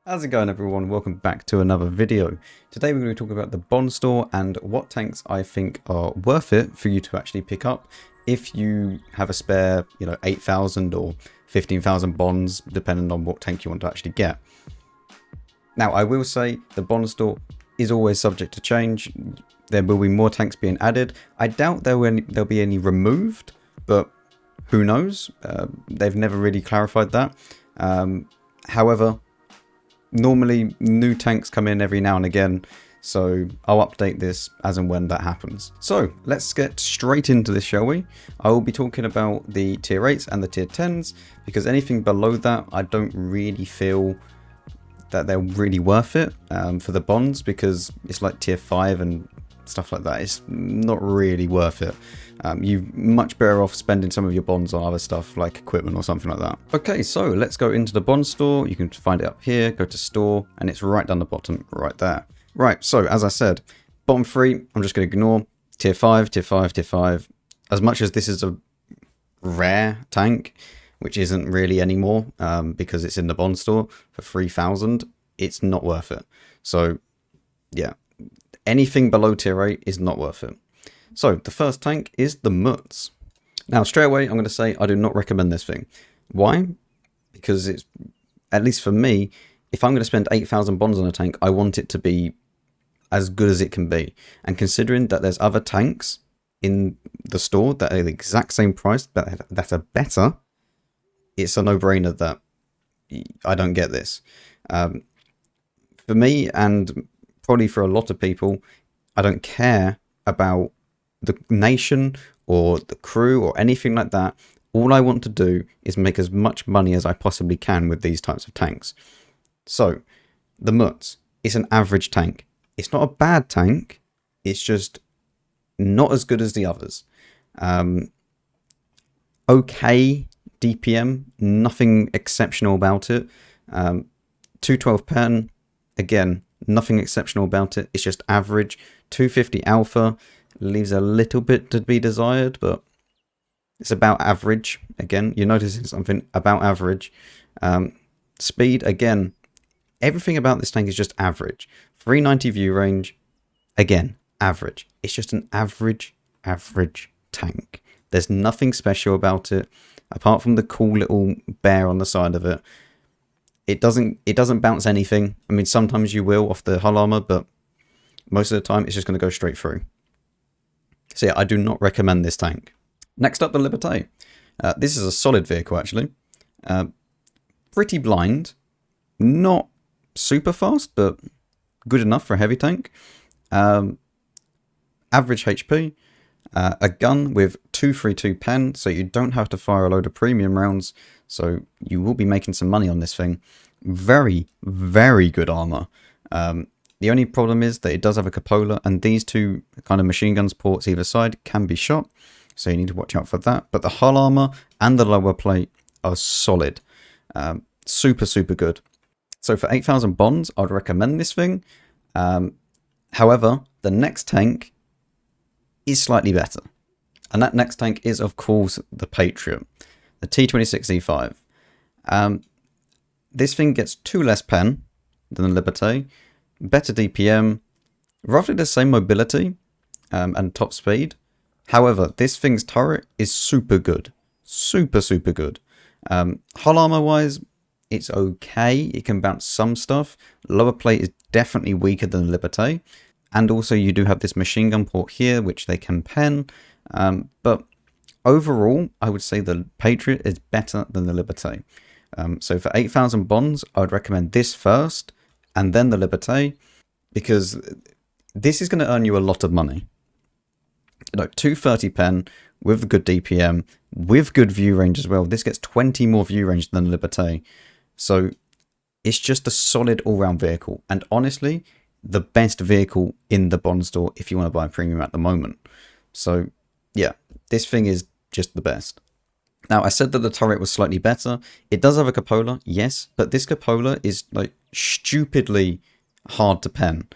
How's it going, everyone? Welcome back to another video. Today we're going to talk about the bond store and what tanks I think are worth it for you to actually pick up if you have a spare, 8,000 or 15,000 bonds, depending on what tank you want to actually get. Now, I will say the bond store is always subject to change. There will be more tanks being added. I doubt there'll be any removed, but who knows? They've never really clarified that. However, normally new tanks come in every now and again, so I'll update this as and when that happens. So let's get straight into this, shall we? I will be talking about the tier 8s and the tier 10s, because anything below that I don't really feel that they're really worth it for the bonds, because it's like tier 5 and stuff like that. It's not really worth it. You're much better off spending some of your bonds on other stuff like equipment or something like that. Okay, so let's go into the bond store. You can find it up here, go to store, and it's right down the bottom right there. Right, so as I said, bottom three, I'm just going to ignore tier 5, tier 5, tier 5. As much as this is a rare tank, which isn't really anymore because it's in the bond store for 3,000, it's not worth it. So yeah, anything below tier 8 is not worth it. So the first tank is the Mutz. Now straight away I'm going to say I do not recommend this thing. Why? Because it's, at least for me, if I'm going to spend 8,000 bonds on a tank, I want it to be as good as it can be. And considering that there's other tanks in the store that are the exact same price that are better, it's a no-brainer that I don't get this. For me, and probably for a lot of people, I don't care about the nation or the crew or anything like that. All I want to do is make as much money as I possibly can with these types of tanks. So the Mutz is an average tank. It's not a bad tank, it's just not as good as the others. Okay DPM, nothing exceptional about it. 212 Patton, again, nothing exceptional about it. It's just average. 250 alpha leaves a little bit to be desired, but it's about average. Again, you're noticing something about average. Speed, again, everything about this tank is just average. 390 view range, again, average. It's just an average tank. There's nothing special about it, apart from the cool little bear on the side of it. It doesn't bounce anything. I mean, sometimes you will off the hull armor, but most of the time it's just going to go straight through. So yeah, I do not recommend this tank. Next up, the Liberte. This is a solid vehicle, actually. Pretty blind. Not super fast, but good enough for a heavy tank. Average HP. A gun with 232 pen, so you don't have to fire a load of premium rounds. So you will be making some money on this thing. Very, very good armor. The only problem is that it does have a cupola, and these two kind of machine guns ports either side can be shot. So you need to watch out for that. But the hull armor and the lower plate are solid. Super, super good. So for 8,000 bonds, I'd recommend this thing. However, the next tank is slightly better. And that next tank is, of course, the Patriot. The T26E5. This thing gets 2 less pen than the Liberte. Better DPM, roughly the same mobility and top speed. However, this thing's turret is super good. Super, super good. Hull armor wise, it's okay. It can bounce some stuff. Lower plate is definitely weaker than the Liberte. And also you do have this machine gun port here, which they can pen. But overall, I would say the Patriot is better than the Liberte. So for 8,000 bonds, I would recommend this first, and then the Liberte, because this is going to earn you a lot of money. 230 pen with good DPM, with good view range as well. This gets 20 more view range than the Liberte. So it's just a solid all-round vehicle. And honestly, the best vehicle in the bond store if you want to buy a premium at the moment. So yeah, this thing is just the best. Now, I said that the turret was slightly better. It does have a cupola, yes, but this cupola is like stupidly hard to pen.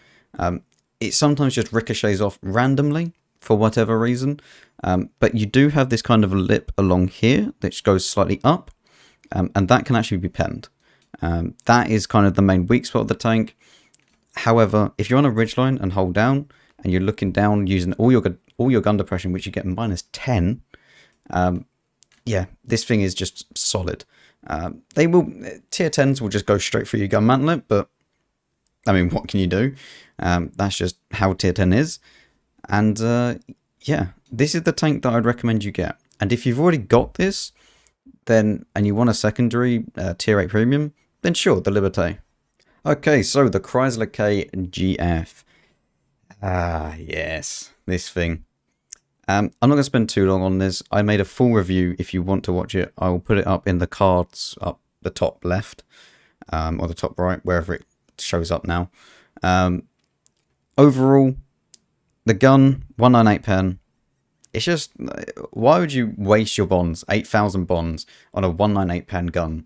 It sometimes just ricochets off randomly for whatever reason. But you do have this kind of lip along here that goes slightly up, and that can actually be penned. That is kind of the main weak spot of the tank. However, if you're on a ridgeline and hold down, and you're looking down using all your gun depression, which you get -10, yeah, this thing is just solid. Tier 10s will just go straight through your gun mantlet, but I mean, what can you do? That's just how tier 10 is. And yeah, this is the tank that I'd recommend you get. And if you've already got this, then and you want a secondary tier 8 premium, then sure, the Liberte. Okay, so the Chrysler K GF. Yes, this thing. I'm not going to spend too long on this. I made a full review. If you want to watch it, I will put it up in the cards up the top left, or the top right, wherever it shows up now. Overall, the gun, 198 pen. It's just, why would you waste your bonds, 8,000 bonds, on a 198 pen gun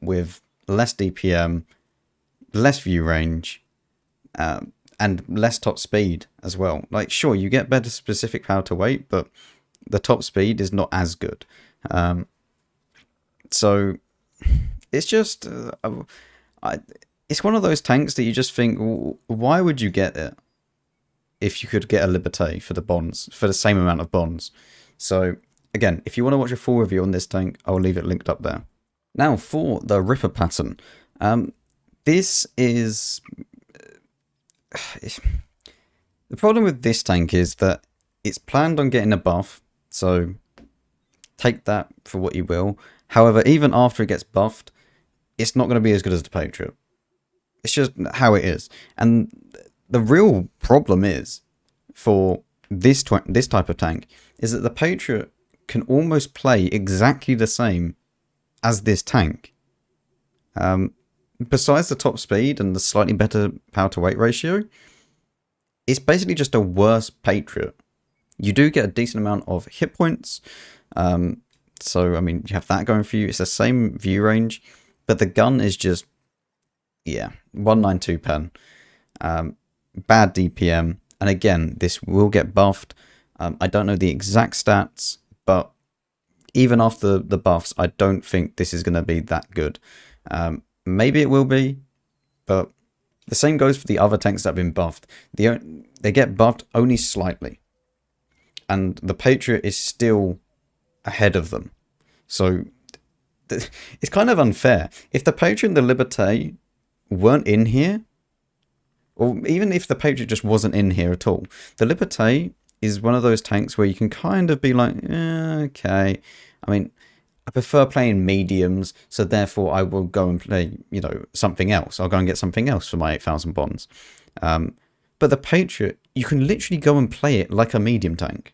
with less DPM, less view range, and less top speed as well? Like, sure, you get better specific power to weight, but the top speed is not as good. So it's just, it's one of those tanks that you just think, why would you get it if you could get a Liberte for the bonds, for the same amount of bonds? So again, if you want to watch a full review on this tank, I'll leave it linked up there. Now for the Ripper pattern. This is... The problem with this tank is that it's planned on getting a buff, so take that for what you will. However, even after it gets buffed, it's not going to be as good as the Patriot. It's just how it is. And the real problem is, for this type of tank, is that the Patriot can almost play exactly the same as this tank. Besides the top speed and the slightly better power to weight ratio, it's basically just a worse Patriot. You do get a decent amount of hit points. So, I mean, you have that going for you. It's the same view range, but the gun is just, yeah, 192 pen. Bad DPM. And again, this will get buffed. I don't know the exact stats, but even after the buffs, I don't think this is going to be that good. Maybe it will be, but the same goes for the other tanks that have been buffed. They get buffed only slightly. And the Patriot is still ahead of them. So it's kind of unfair. If the Patriot and the Liberte weren't in here, or even if the Patriot just wasn't in here at all, the Liberte is one of those tanks where you can kind of be like, okay. I mean, I prefer playing mediums, so therefore I will go and play, you know, something else. I'll go and get something else for my 8,000 bonds. But the Patriot, you can literally go and play it like a medium tank.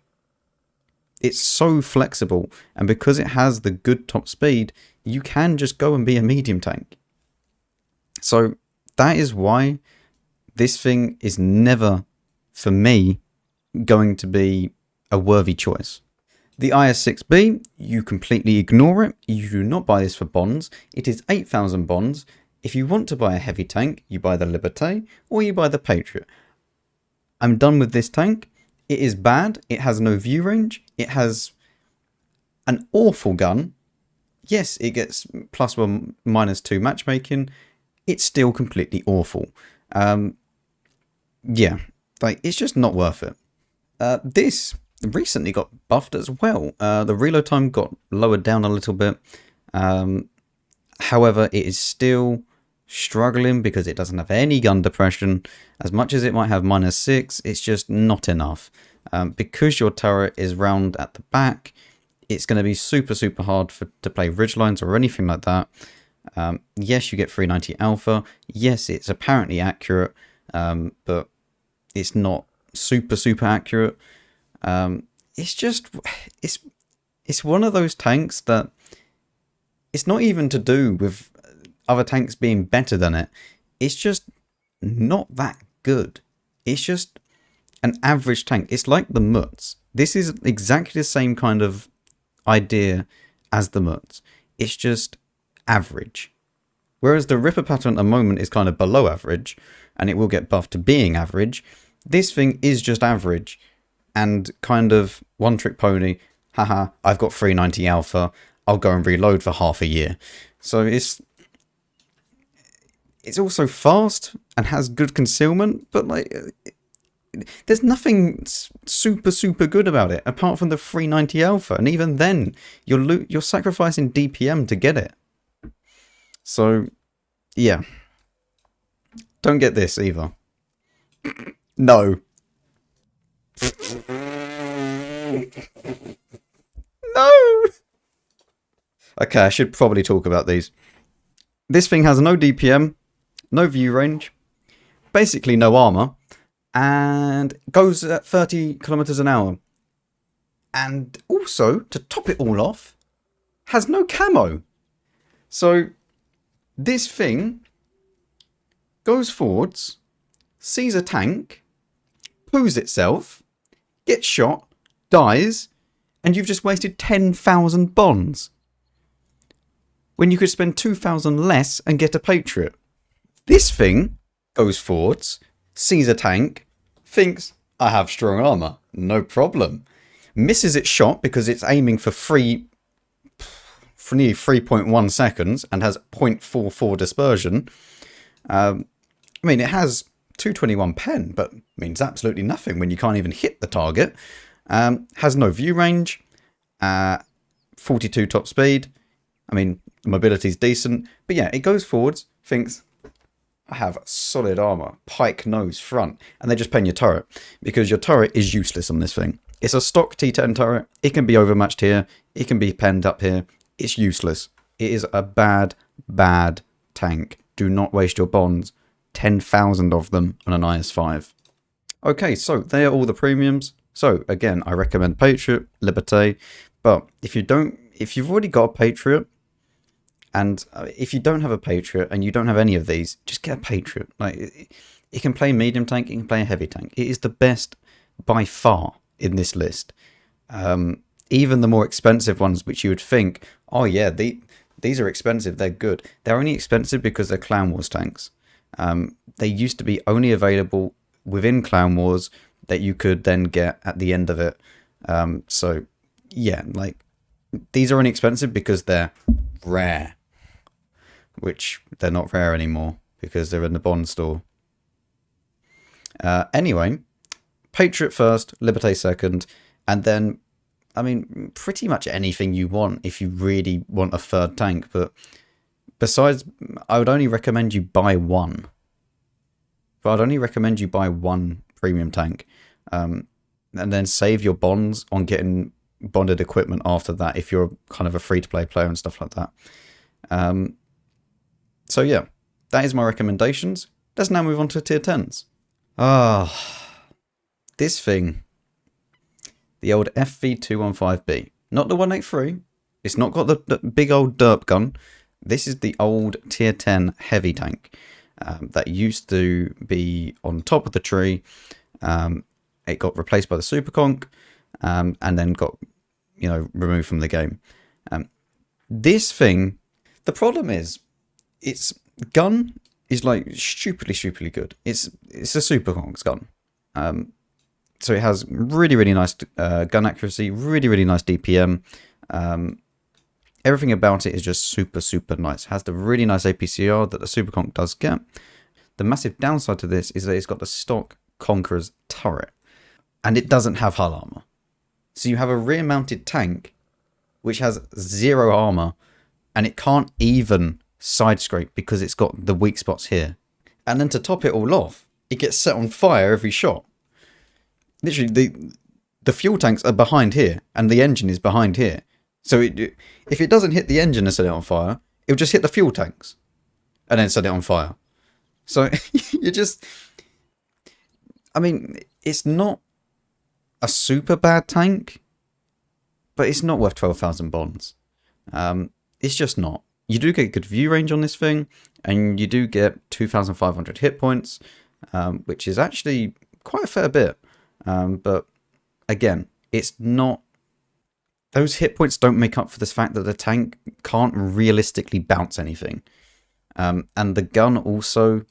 It's so flexible, and because it has the good top speed, you can just go and be a medium tank. So that is why this thing is never, for me, going to be a worthy choice. The IS-6B, you completely ignore it. You do not buy this for bonds. It is 8,000 bonds. If you want to buy a heavy tank, you buy the Liberte or you buy the Patriot. I'm done with this tank. It is bad. It has no view range. It has an awful gun. Yes, it gets +1, -2 matchmaking. It's still completely awful. Yeah, like, it's just not worth it. This recently got buffed as well. The reload time got lowered down a little bit. However, it is still struggling because it doesn't have any gun depression. As much as it might have -6, it's just not enough. Because your turret is round at the back, it's going to be super hard to play ridgelines or anything like that. Yes, you get 390 alpha. Yes, it's apparently accurate, but it's not super accurate. It's just, it's one of those tanks that it's not even to do with other tanks being better than it. It's just not that good. It's just an average tank. It's like the Mutz. This is exactly the same kind of idea as the Mutz. It's just average. Whereas the Ripper pattern at the moment is kind of below average, and it will get buffed to being average. This thing is just average and kind of one trick pony. Haha, I've got 390 alpha. I'll go and reload for half a year. So it's also fast and has good concealment, but like, there's nothing super good about it apart from the 390 alpha, and even then you're sacrificing DPM to get it. So yeah, don't get this either. No. No. Okay, I should probably talk about these. This thing has no DPM, no view range, basically no armor, and goes at 30 kilometers an hour. And also, to top it all off, has no camo. So this thing goes forwards, sees a tank, poos itself, gets shot, dies, and you've just wasted 10,000 bonds. When you could spend 2,000 less and get a Patriot. This thing goes forwards, sees a tank, thinks, I have strong armor, no problem. Misses its shot because it's aiming for nearly 3.1 seconds and has 0.44 dispersion. I mean, it has 221 pen, but means absolutely nothing when you can't even hit the target. Has no view range, 42 top speed. I mean, mobility's decent, but yeah, it goes forwards, thinks, I have solid armor, pike nose front, and they just pen your turret, because your turret is useless on this thing. It's a stock T10 turret, it can be overmatched here, it can be penned up here, it's useless. It is a bad tank. Do not waste your bonds, 10,000 of them on an IS-5. Okay, so they are all the premiums. So again, I recommend Patriot, Liberte, but if you've already got a Patriot, and if you don't have a Patriot and you don't have any of these, just get a Patriot. Like, it can play medium tank, it can play a heavy tank. It is the best by far in this list. Even the more expensive ones, which you would think, oh yeah, these are expensive, they're good. They're only expensive because they're Clan Wars tanks. They used to be only available within Clan Wars that you could then get at the end of it. So yeah, like, these are only expensive because they're rare, which they're not rare anymore because they're in the bond store. Anyway, Patriot first, Liberte second, and then, I mean, pretty much anything you want if you really want a third tank. But besides, I would only recommend you buy one. But I'd only recommend you buy one premium tank, and then save your bonds on getting bonded equipment after that if you're kind of a free-to-play player and stuff like that. So yeah, that is my recommendations. Let's now move on to tier 10s. This thing, the old FV215B, not the 183. It's not got the big old derp gun. This is the old tier 10 heavy tank that used to be on top of the tree. It got replaced by the Super Conk, and then got, removed from the game. This thing, the problem is, its gun is like stupidly good. It's a Super Conk's gun. So it has really nice gun accuracy, really nice DPM. Everything about it is just super nice. It has the really nice APCR that the Super Conk does get. The massive downside to this is that it's got the stock Conqueror's turret, and it doesn't have hull armor. So you have a rear-mounted tank which has 0 armor, and it can't even side scrape because it's got the weak spots here. And then to top it all off, it gets set on fire every shot. Literally, the fuel tanks are behind here, and the engine is behind here. So if it doesn't hit the engine and set it on fire, it'll just hit the fuel tanks and then set it on fire. So you just... I mean, it's not a super bad tank, but it's not worth 12,000 bonds. It's just not. You do get good view range on this thing, and you do get 2,500 hit points, which is actually quite a fair bit. But again, it's not... Those hit points don't make up for this fact that the tank can't realistically bounce anything. And the gun also...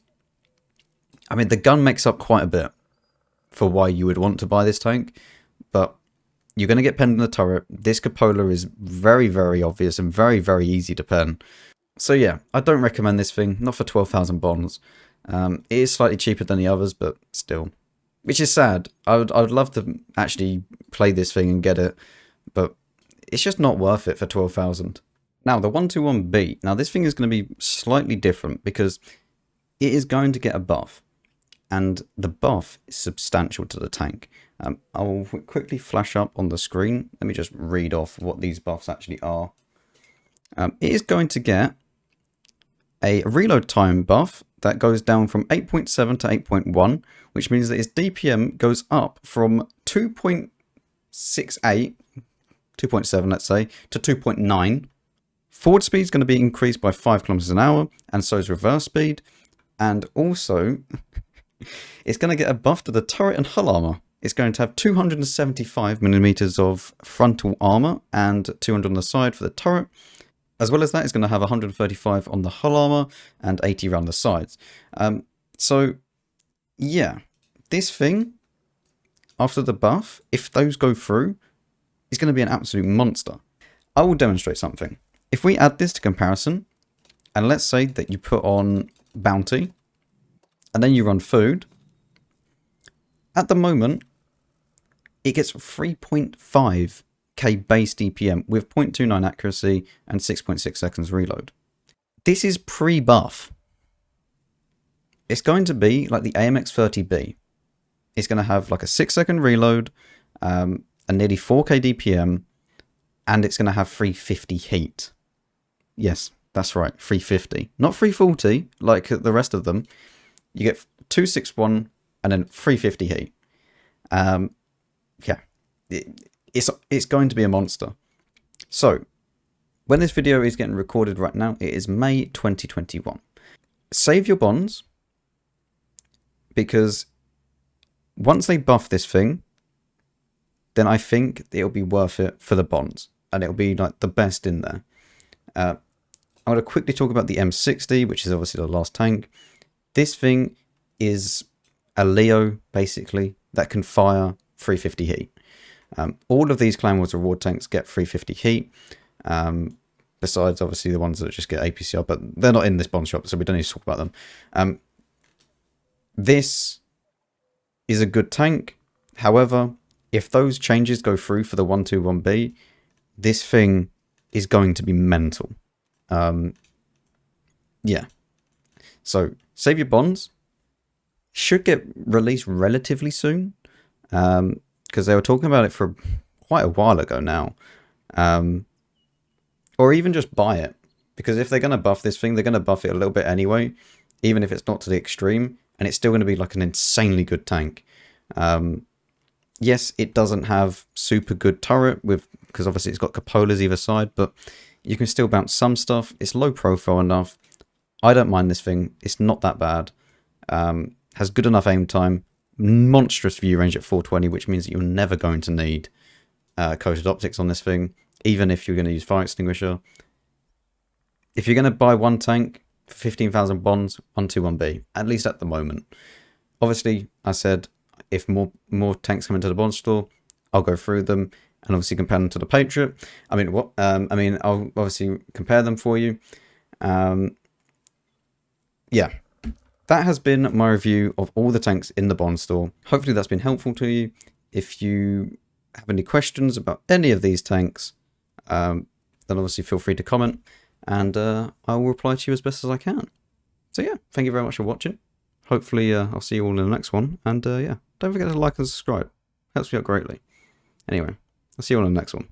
I mean, the gun makes up quite a bit for why you would want to buy this tank, but you're going to get penned in the turret. This cupola is very obvious and very easy to pen. So yeah, I don't recommend this thing, not for 12,000 bonds. It is slightly cheaper than the others, but still. Which is sad. I would love to actually play this thing and get it, but it's just not worth it for 12,000. Now, the 121B. Now, this thing is going to be slightly different because it is going to get a buff. And the buff is substantial to the tank. I'll quickly flash up on the screen. Let me just read off what these buffs actually are. It is going to get a reload time buff that goes down from 8.7 to 8.1, which means that its DPM goes up from 2.68, 2.7 let's say, to 2.9. Forward speed is going to be increased by 5 kilometers an hour, and so is reverse speed. And also, it's going to get a buff to the turret and hull armor. It's going to have 275 millimeters of frontal armor and 200 on the side for the turret. As well as that, it's going to have 135 on the hull armor and 80 around the sides. So, yeah, this thing, after the buff, if those go through, is going to be an absolute monster. I will demonstrate something. If we add this to comparison, and let's say that you put on bounty, and then you run food, at the moment, it gets 3.5k base DPM with 0.29 accuracy and 6.6 seconds reload. This is pre-buff. It's going to be like the AMX 30B. It's going to have like a 6-second reload, a nearly 4k DPM, and it's going to have 350 heat. Yes, that's right, 350. Not 340 like the rest of them. You get 261 and then 350 heat. Yeah, it's going to be a monster. So, when this video is getting recorded right now, it is May 2021. Save your bonds, because once they buff this thing, then I think it'll be worth it for the bonds, and it'll be like the best in there. I'm going to quickly talk about the M60, which is obviously the last tank. This thing is a Leo, basically, that can fire 350 heat. All of these Clan Wars reward tanks get 350 heat, besides obviously the ones that just get APCR, but they're not in this bond shop, so we don't need to talk about them. This is a good tank. However, if those changes go through for the 121B, this thing is going to be mental. Yeah. So, save your bonds. Should get released relatively soon, because they were talking about it for quite a while ago now. Or even just buy it, because if they're going to buff this thing, they're going to buff it a little bit anyway, even if it's not to the extreme, and it's still going to be like an insanely good tank. Yes, it doesn't have super good turret, because obviously it's got cupolas either side, but you can still bounce some stuff. It's low profile enough. I don't mind this thing. It's not that bad. Has good enough aim time, monstrous view range at 420, which means that you're never going to need coated optics on this thing, even if you're going to use fire extinguisher. If you're going to buy one tank for 15,000 bonds, 121B, at least at the moment. Obviously, I said if more tanks come into the bond store, I'll go through them and obviously compare them to the Patriot. I'll obviously compare them for you. Yeah. That has been my review of all the tanks in the bond store. Hopefully that's been helpful to you. If you have any questions about any of these tanks, then obviously feel free to comment, and I will reply to you as best as I can. So yeah, thank you very much for watching. Hopefully I'll see you all in the next one, and yeah, don't forget to like and subscribe. Helps me out greatly. Anyway, I'll see you all in the next one.